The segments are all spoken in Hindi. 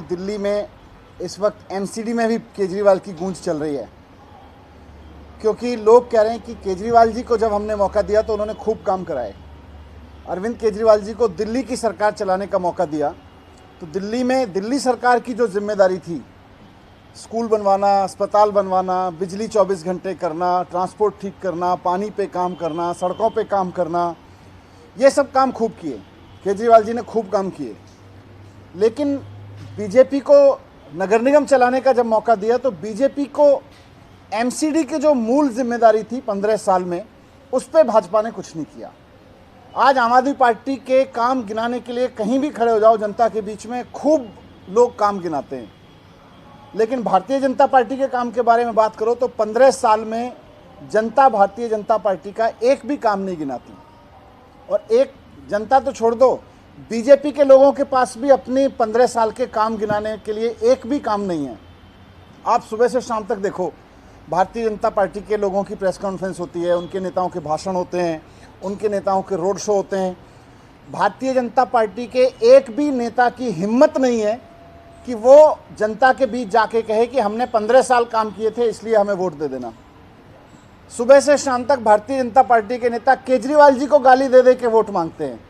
दिल्ली में इस वक्त एमसीडी में भी केजरीवाल की गूंज चल रही है, क्योंकि लोग कह रहे हैं कि केजरीवाल जी को जब हमने मौका दिया तो उन्होंने खूब काम कराए। अरविंद केजरीवाल जी को दिल्ली की सरकार चलाने का मौका दिया तो दिल्ली में दिल्ली सरकार की जो जिम्मेदारी थी, स्कूल बनवाना, अस्पताल बनवाना, बिजली 24 घंटे करना, ट्रांसपोर्ट ठीक करना, पानी पे काम करना, सड़कों पे काम करना, ये सब काम खूब किए। केजरीवाल जी ने खूब काम किए। लेकिन बीजेपी को नगर निगम चलाने का जब मौका दिया तो बीजेपी को एमसीडी की जो मूल जिम्मेदारी थी 15 साल में, उस पर भाजपा ने कुछ नहीं किया। आज आम आदमी पार्टी के काम गिनाने के लिए कहीं भी खड़े हो जाओ जनता के बीच में, खूब लोग काम गिनाते हैं। लेकिन भारतीय जनता पार्टी के काम के बारे में बात करो तो 15 साल में जनता भारतीय जनता पार्टी का एक भी काम नहीं गिनाती। और एक जनता तो छोड़ दो, बीजेपी के लोगों के पास भी अपनी 15 साल के काम गिनाने के लिए एक भी काम नहीं है। आप सुबह से शाम तक देखो, भारतीय जनता पार्टी के लोगों की प्रेस कॉन्फ्रेंस होती है, उनके नेताओं के भाषण होते हैं, उनके नेताओं के रोड शो होते हैं। भारतीय जनता पार्टी के एक भी नेता की हिम्मत नहीं है कि वो जनता के बीच जाके कहे कि हमने 15 साल काम किए थे इसलिए हमें वोट दे देना। सुबह से शाम तक भारतीय जनता पार्टी के नेता केजरीवाल जी को गाली दे दे के वोट मांगते हैं।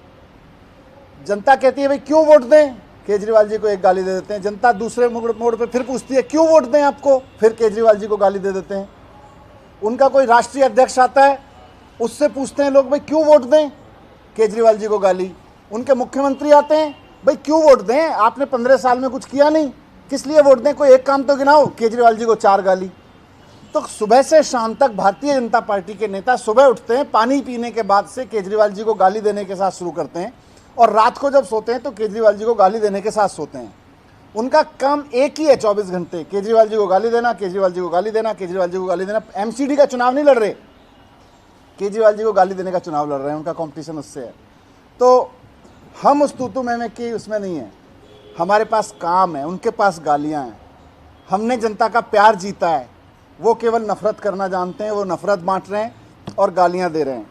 जनता कहती है भाई क्यों वोट दें, केजरीवाल जी को एक गाली दे देते हैं। जनता दूसरे मोड़ पे फिर पूछती है क्यों वोट दें आपको, फिर केजरीवाल जी को गाली दे देते हैं। उनका कोई राष्ट्रीय अध्यक्ष आता है, उससे पूछते हैं लोग भाई क्यों वोट दें, केजरीवाल जी को गाली। उनके मुख्यमंत्री आते हैं, भाई क्यों वोट दें, आपने 15 साल में कुछ किया नहीं, किस लिए वोट दें, कोई एक काम तो गिनाओ, केजरीवाल जी को 4 गाली। तो सुबह से शाम तक भारतीय जनता पार्टी के नेता सुबह उठते हैं, पानी पीने के बाद से केजरीवाल जी को गाली देने के साथ शुरू करते हैं, और रात को जब सोते हैं तो केजरीवाल जी को गाली देने के साथ सोते हैं। उनका काम एक ही है 24 घंटे, केजरीवाल जी को गाली देना, केजरीवाल जी को गाली देना, केजरीवाल जी को गाली देना। एमसीडी का चुनाव नहीं लड़ रहे, केजरीवाल जी को गाली देने का चुनाव लड़ रहे हैं, उनका कंपटीशन उससे है। तो हम उस तूतू में की उसमें नहीं है, हमारे पास काम है, उनके पास गालियाँ हैं। हमने जनता का प्यार जीता है, वो केवल नफरत करना जानते हैं, वो नफरत बांट रहे हैं और गालियाँ दे रहे हैं।